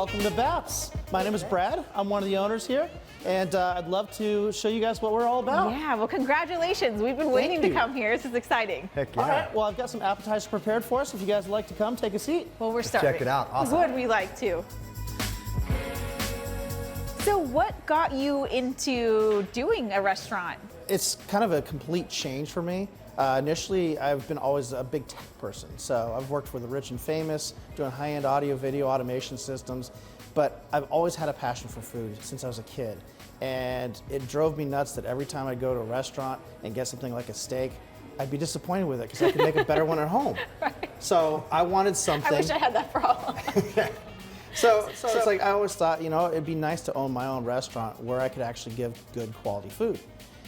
welcome to BAPS. My name is Brad. I'm one of the owners here, and I'd love to show you guys what we're all about. Yeah, well, congratulations. We've been waiting to come here. This is exciting. Heck yeah. All right, well, I've got some appetizers prepared for us. If you guys would like to come, take a seat. Well, we're starting. Check it out. Awesome. Would we like to? So what got you into doing a restaurant? It's kind of a complete change for me. Initially, I've been always a big tech person, so I've worked for the rich and famous, doing high-end audio, video, automation systems, but I've always had a passion for food since I was a kid. And it drove me nuts that every time I'd go to a restaurant and get something like a steak, I'd be disappointed with it because I could make a better one at home. Right. So I wanted something. I wish I had that problem. So it's like I always thought, you know, it'd be nice to own my own restaurant where I could actually give good quality food.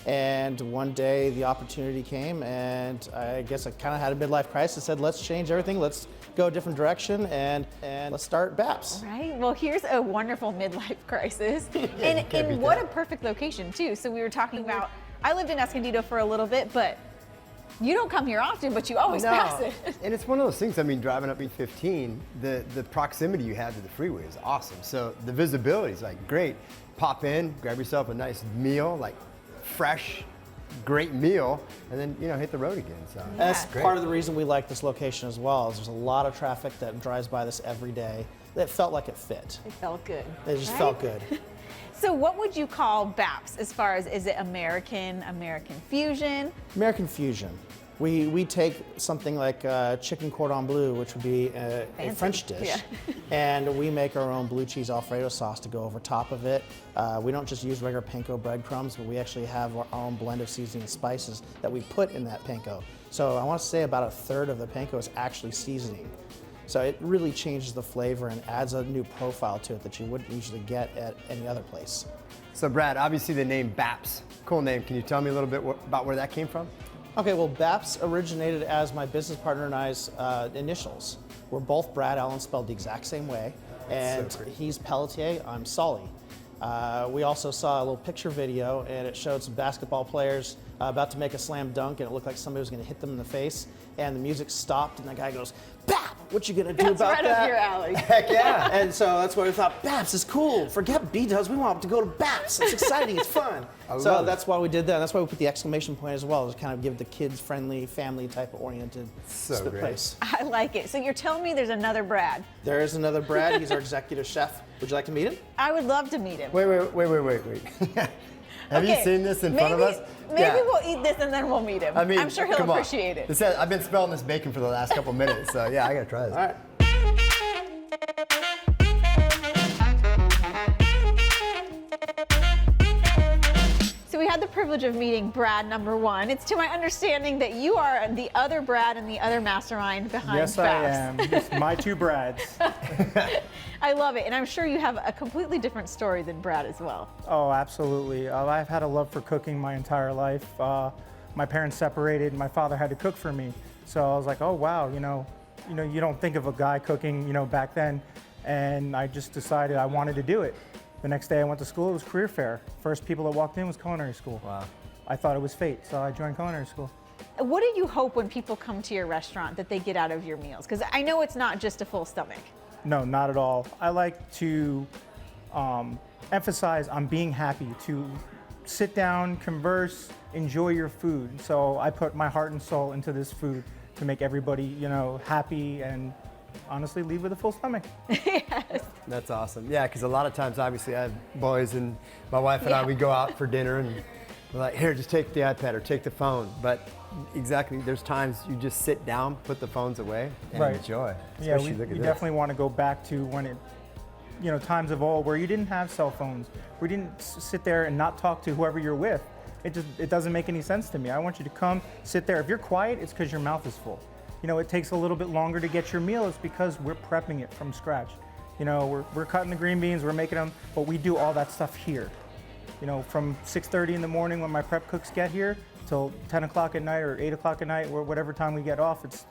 And one day the opportunity came, and I guess I kind of had a midlife crisis. Said, let's change everything. Let's go a different direction, and let's start BAPS. Right. Well, here's a wonderful midlife crisis, and what a perfect location too. So we were talking about. I lived in Escondido for a little bit, but you don't come here often, but you always pass it. And it's one of those things, I mean, driving up E15, the proximity you have to the freeway is awesome. So the visibility is like great. Pop in, grab yourself a nice meal, like fresh, great meal, and then, you know, hit the road again. So That's part of the reason we like this location as well, is there's a lot of traffic that drives by this every day. It felt like it fit. It felt good. It just felt good. So what would you call BAPS as far as, is it American fusion? American fusion. We take something like chicken cordon bleu, which would be a French dish, and we make our own blue cheese Alfredo sauce to go over top of it. We don't just use regular panko breadcrumbs, but we actually have our own blend of seasoning and spices that we put in that panko. So I want to say about a third of the panko is actually seasoning. So it really changes the flavor and adds a new profile to it that you wouldn't usually get at any other place. So Brad, obviously the name BAPS, cool name. Can you tell me a little bit about where that came from? Okay, well, BAPS originated as my business partner and I's initials. We're both Brad Allen, spelled the exact same way, and So great. he's Pelletier, I'm Solly. We also saw a little picture video, and it showed some basketball players about to make a slam dunk, and it looked like somebody was going to hit them in the face, and the music stopped, and the guy goes, "BAP! What you gonna do That's about right that?" up your alley. Heck yeah! And so that's why we thought, BAPS is cool. Forget B-dubs, we want to go to BAPS. It's exciting, it's fun. So that's why we did that. That's why we put the exclamation point as well, to kind of give the kids-friendly, family type of oriented place. I like it. So you're telling me there's another Brad? There is another Brad. He's our executive chef. Would you like to meet him? I would love to meet him. Wait. Have you seen this in front of us? Maybe we'll eat this and then we'll meet him. I mean, I'm sure he'll appreciate it. It says, I've been smelling this bacon for the last couple minutes, so yeah, I gotta try this. All right. So we had the privilege of meeting Brad number one. It's to my understanding that you are the other Brad and the other mastermind behind Yes, BAPS. I am. It's my two Brads. I love it, and I'm sure you have a completely different story than Brad as well. Oh, absolutely. I've had a love for cooking my entire life. My parents separated, and my father had to cook for me. So I was like, oh wow, you don't think of a guy cooking, back then, and I just decided I wanted to do it. The next day I went to school, it was career fair. First people that walked in was culinary school. Wow. I thought it was fate, so I joined culinary school. What do you hope when people come to your restaurant that they get out of your meals? Because I know it's not just a full stomach. No, not at all. I like to emphasize on being happy, to sit down, converse, enjoy your food. So I put my heart and soul into this food to make everybody, happy and honestly leave with a full stomach. Yes. That's awesome. Yeah, because a lot of times, obviously, I have boys and my wife and I, we go out for dinner and we're like, here, just take the iPad or take the phone. But exactly, there's times you just sit down, put the phones away, and enjoy. Yeah, Especially we look at this. definitely want to go back to when times of old where you didn't have cell phones, where you didn't sit there and not talk to whoever you're with. It doesn't make any sense to me. I want you to come, sit there. If you're quiet, it's because your mouth is full. It takes a little bit longer to get your meal. It's because we're prepping it from scratch. We're cutting the green beans, we're making them, but we do all that stuff here. From 6:30 in the morning when my prep cooks get here till 10 o'clock at night or 8 o'clock at night, or whatever time we get off, it's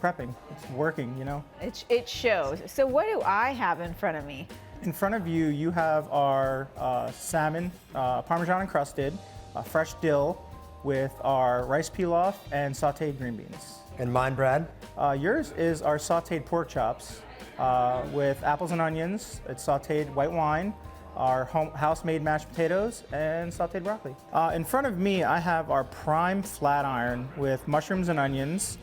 prepping, it's working, It shows. So what do I have in front of me? In front of you, you have our salmon, Parmesan encrusted, fresh dill with our rice pilaf and sauteed green beans. And mine, Brad? Yours is our sauteed pork chops with apples and onions. It's sauteed white wine, our house-made mashed potatoes, and sauteed broccoli. In front of me, I have our prime flat iron with mushrooms and onions,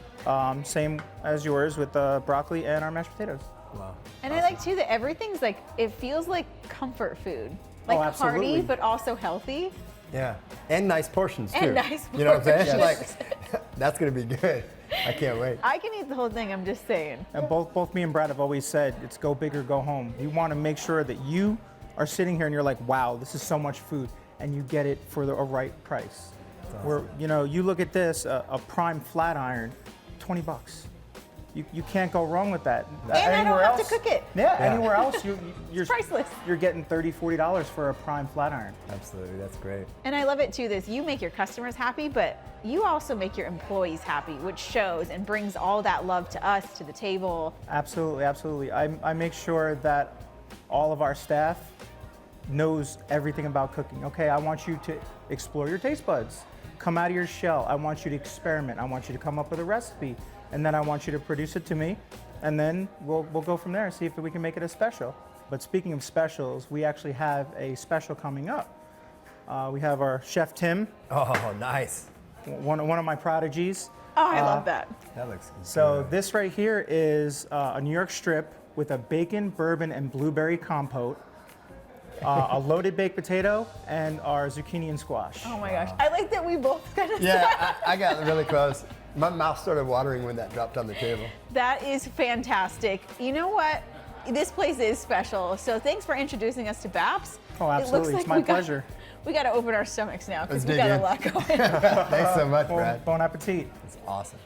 same as yours with the broccoli and our mashed potatoes. Wow. And I like too that everything's like, it feels like comfort food. Like absolutely. hearty, but also healthy. Yeah, and nice portions too. And nice You know what I'm saying? portions. Like, that's gonna be good. I can't wait. I can eat the whole thing, I'm just saying. And both me and Brad have always said, it's go big or go home. We want to make sure that you are sitting here and you're like, wow, this is so much food, and you get it for a right price. Awesome. Where, you know, you look at this, a prime flat iron, $20. You can't go wrong with that. And I don't have to cook it. Yeah, anywhere else, you're priceless. You're getting $30, $40 for a prime flat iron. Absolutely, that's great. And I love it too, this you make your customers happy, but you also make your employees happy, which shows and brings all that love to us, to the table. Absolutely, absolutely. I make sure that all of our staff knows everything about cooking. Okay, I want you to explore your taste buds. Come out of your shell. I want you to experiment. I want you to come up with a recipe. And then I want you to produce it to me. And then we'll go from there and see if we can make it a special. But speaking of specials, we actually have a special coming up. We have our Chef Tim. Oh, nice. One of my prodigies. Oh, I love that. That looks good. So this right here is a New York strip with a bacon, bourbon, and blueberry compote, a loaded baked potato, and our zucchini and squash. Oh my gosh. I like that we both kind of Yeah, I got really close. My mouth started watering when that dropped on the table. That is fantastic. You know what? This place is special. So thanks for introducing us to BAPS. Oh, absolutely. It's my pleasure. We got to open our stomachs now because Let's we dig got a in. lot going. Thanks so much, Brad. Bon appetit. It's awesome.